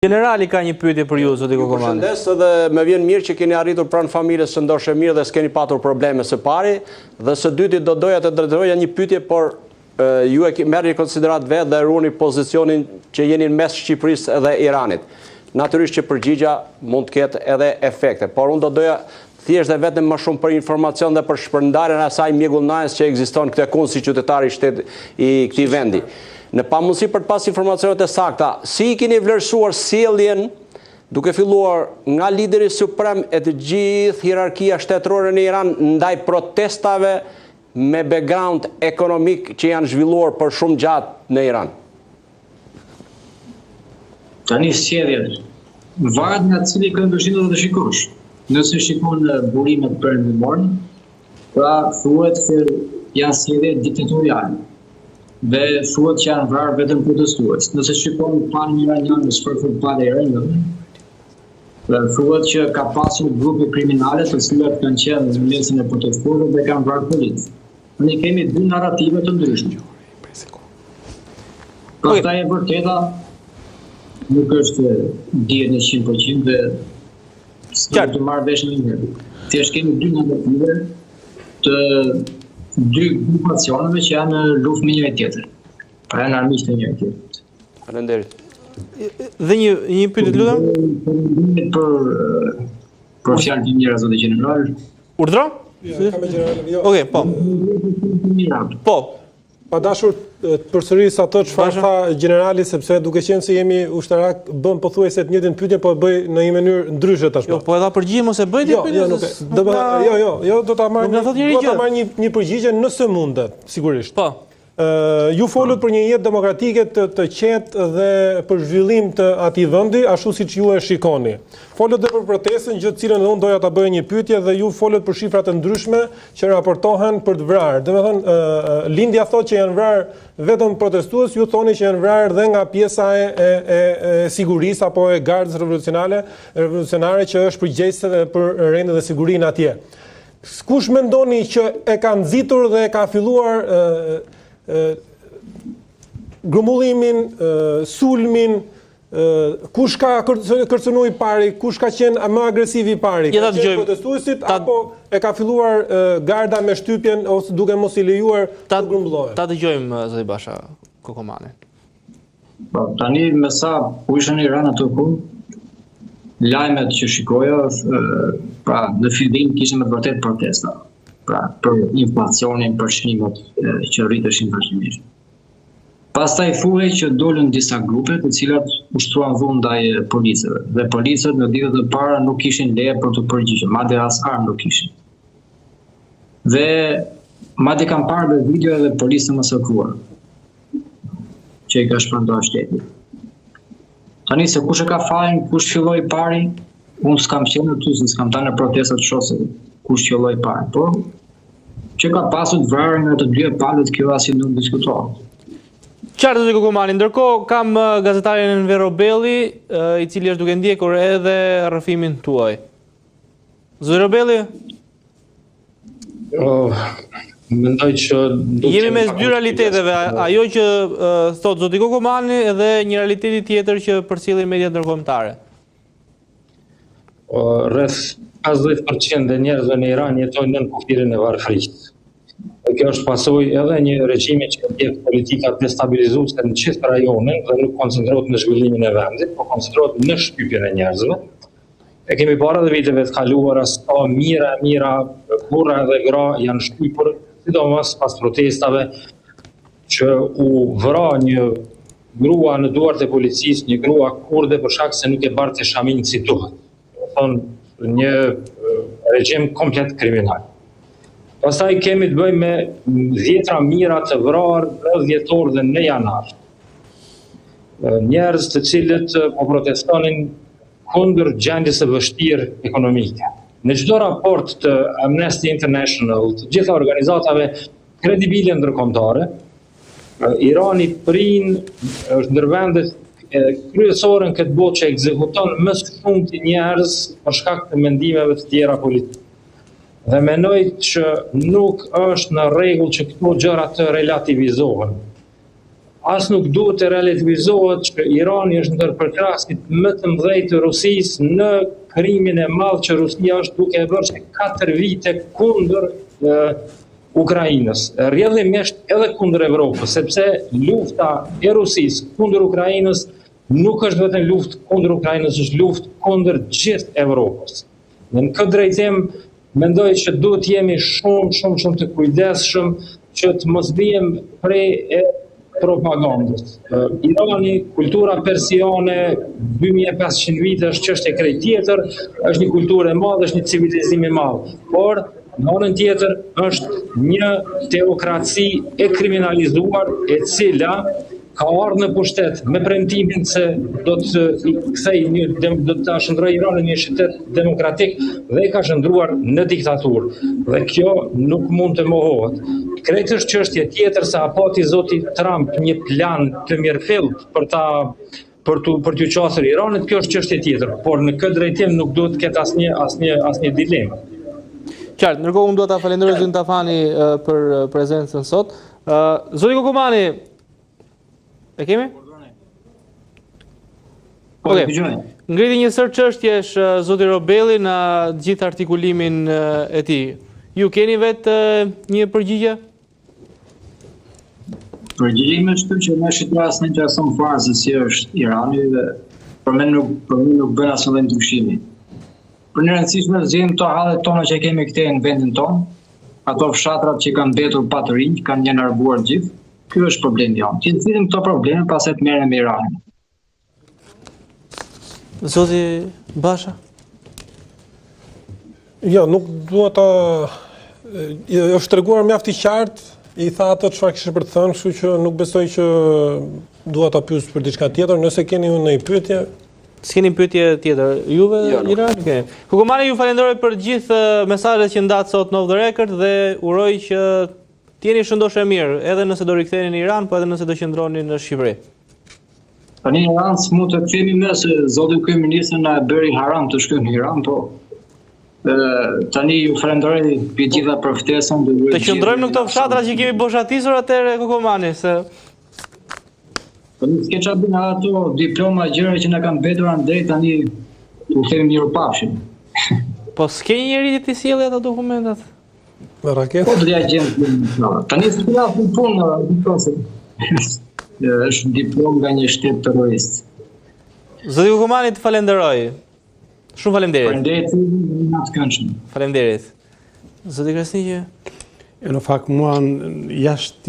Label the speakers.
Speaker 1: Generali ka një pyetje për ju, zoti Kokomani.
Speaker 2: Përshëndes, dhe më vjen mirë që keni arritur pranë familjes së ndoshtë mirë dhe s'keni patur probleme së pari, dhe së dyti do doja të drejtoja një pyetje, por ju e merrni konsiderat vetë dhe ruani pozicionin që jeni në mes Shqipërisë dhe Iranit. Natyrisht që përgjigja mund të ketë edhe efekte, por unë do doja thjesht dhe vetëm më shumë për informacion dhe për shpërndarjen e asaj mjegullnajës që ekziston këtë kund si qytetar i këtij vendi. Në pamundësi për të pas informacionet e sakta, si i keni vlerësuar sjelljen duke filluar nga lideri suprem e të gjithë hierarkia shtetërore në Iran ndaj protestave me background ekonomik që janë zhvilluar për shumë gjatë në Iran?
Speaker 3: Tani sjelljet varet nga cili këndvështrim do të shikosh. Nëse shikon burimet perëndimore, pra thuhet se janë sjellje diktatoriale. Dhe thuhet që janë vrarë vetëm protestues. Nëse shikon planin iranian në sfert fare e rëndë, thuhet që ka pasur grupe kriminale të cilat kanë qenë në mesin e protestuesve dhe kanë vrarë policë. Ne kemi dy narrative të ndryshme. Pastaj e vërteta nuk është dihet në 100% dhe s'ka të marrë vesh në një. Thjesht kemi dy narrative të dy grupacioneve që janë në luftë me njëri tjetrin. Pra janë armiqtë të njëri tjetrit.
Speaker 2: Faleminderit.
Speaker 1: Dhe një pyetje lutem
Speaker 3: për fjalë të mira zoti general.
Speaker 1: Urdhro?
Speaker 4: Kam e general.
Speaker 1: Okej, po. Po.
Speaker 4: Pa dashur të përsëris ato çfarë tha generali, sepse duke qenë se jemi ushtarak, bën pothuajse të njëjtën pyetje, po e bëj në një mënyrë ndryshe tashmë.
Speaker 1: Jo, po edhe përgjigjem ose bëj ti pyetje?
Speaker 4: Do ta marr një përgjigje nëse mundet, sigurisht.
Speaker 1: Po.
Speaker 4: Ju folët për një jetë demokratike të qetë dhe për zhvillim të atij vendi, ashtu siç ju e shikoni. Folët edhe për protestën, gjë të cilën unë doja ta bëja një pyetje, dhe ju folët për shifrat e ndryshme që raportohen për të vrarë. Domethënë, Lindja thotë që janë vrarë vetëm protestues, ju thoni që janë vrarë dhe nga pjesa e sigurisë apo e gardës revolucionare që është përgjegjëse për rendin dhe sigurinë atje. Kush mendoni që e ka nxitur dhe e ka filluar grumbullimin, sulmin, kush ka kërcënuar i pari, kush ka qenë më agresiv i pari, ka qenë protestuesit apo e ka filluar garda me shtypjen ose duke mos i lejuar të grumbullohen?
Speaker 1: Ta dëgjojmë zoti Basha Kokomani.
Speaker 3: Po, tani me sa u isha në Iran atë kohë, lajmet që shikoja, pra në fillim kishim me vërtet protesta. Pra, për inflacionin, për çmimet që rriteshin vazhdimisht. Pastaj thuhej që dolën disa grupe të cilat ushtruan dhunë ndaj policëve, dhe policët në ditët e para nuk kishin leje për të përgjigjur, madje as armë nuk kishin. Dhe madje kam parë dhe video edhe policë masakruar, që i ka shpërndarë shteti. Tani se kush e ka fajin, kush filloi pari, unë s'kam qenë aty, s'kam dalë në protestat shoseve, kush filloi pari, por që ka pasur të vrarë nga të dy palët, kjo asnjë nuk diskutohet.
Speaker 1: Qartë zoti Kokomani, ndërkohë kam gazetarin Enver Robelli, i cili është duke ndjekur edhe rrëfimin tuaj. Zoti Robelli?
Speaker 5: Mendoj që
Speaker 1: jemi mes dy realiteteve, ajo që thot zoti Kokomani dhe një realiteti tjetër që përcjellin mediat ndërkombëtare.
Speaker 5: Rreth 50% e njerëzve në Iran jetojnë nën kufirin e varfërisë. Kjo është pasojë edhe një regjimi që ndjek politika destabilizuese në gjithë rajonin dhe nuk koncentrohet në zhvillimin e vendit, por koncentrohet në shtypjen e njerëzve. E kemi parë edhe viteve të kaluara sa mira burra dhe gra janë shtypur, sidomos pas protestave që u vra një grua në duart e policisë, një grua kurde për shkak se nuk e barte shamin si duhet. Thonë një regjim komplet kriminal. Pastaj kemi të bëjmë me dhjetra mira të vrarë në dhjetor dhe në janar. Njerëz të cilët po protestonin kundër gjendjes së vështirë ekonomike. Në çdo raport të Amnesty International, të gjitha organizatave kredibile ndërkombëtare, Irani është ndër vendet kryesore në këtë botë që ekzekuton më shumë të njerëz për shkak të mendimeve të tjera politike. Dhe mendoj që nuk është në rregull që këto gjëra të relativizohen. as nuk duhet të relativizohet që Irani është ndërpërkrasit më të mëdhej të Rusisë në krimin e madh që Rusia është duke e bërë që 4 vite kundër Ukrainës. Rrjedhimisht edhe kundër Evropës, sepse lufta e Rusisë kundër Ukrainës nuk është vetëm luftë kundër Ukrainës, është luftë kundër gjithë Evropës. Në këtë drejtim, mendoj që duhet jemi shumë të kujdesshëm që të mos bijem prej propagandës. Irani, kultura persiane, 2500 vite është çështje krejt tjetër, është një kulturë e madhe, është një civilizim i madh. Por në anën tjetër është një teokraci e kriminalizuar e cila ka ardhur në pushtet me premtimin se do të kthej do të shndrojë Iranin në një shtet demokratik dhe ka shndruar në diktaturë. Dhe kjo nuk mund të mohohet. Krejt është çështje tjetër se apati zoti Trump një plan të mirëfillt për t'u qasur Iranit, kjo është çështje tjetër, por në këtë drejtim nuk duhet të ketë asnjë dilemë.
Speaker 1: Qartë, ndërkohë unë duhet ta falenderoj zotin Tafani për prezencën sot. Zoti Kokumani, e kemi? Okej. Ngriti një sër çështjesh zoti Robelli në gjithë artikulimin e tij. Ju keni vetë një përgjigje?
Speaker 3: Përgjigjimi është që ne shqiptarës në intereson fare se si është Irani dhe për me nuk bën asnjë ndryshimi. Për në rëndësishme zgjidhim këto hallet tona që kemi këtej në vendin tonë, ato fshatrat që kanë mbetur pa të rinj, kanë një narbuar gjithë. Ky është problemi jonë. Që nxjerrim këto probleme pastaj të merrem me Iranin.
Speaker 1: Zoti Basha?
Speaker 4: Jo, nuk duhet ta është treguar mjaft i qartë, i tha ato çfarë kishte për të thënë, kështu që nuk besoj që dua ta pyes për diçka tjetër, nëse keni ju ndonjë pyetje.
Speaker 1: S'keni pyetje tjetër? Juve Iran keni. Kokumani, ju falenderoj për gjithë mesazhet që ndat sot në Off the Record dhe uroj që t'jeni shëndoshë mirë, edhe nëse do riktheheni në Iran, po edhe nëse do qëndroni në Shqipëri.
Speaker 3: Tani në Iran s'mund të kthehemi më se zoti kryeministri na bëri haram të shkojmë në Iran, po tani ju falenderoj për gjitha për ftesën.
Speaker 1: Të qëndrojmë në këto fshatra që kemi boshatisur atëherë Kokumani, se
Speaker 3: po nuk s'ke çfarë bën ato diploma gjëra që na kanë mbetur andej tani u themi mirupafshim.
Speaker 1: Po s'ke një njeri që t'i sjellë ato dokumentat?
Speaker 4: Me raket?
Speaker 3: Po do t'ja gjem. Tani s'ka punë, është diplom nga një shtet terrorist.
Speaker 1: Zoti Kokumani, të falenderoj. Shumë faleminderit.
Speaker 3: Faleminderit në atë këndshëm.
Speaker 1: Faleminderit. Zoti Krasniqi.
Speaker 6: Në fakt mua jashtë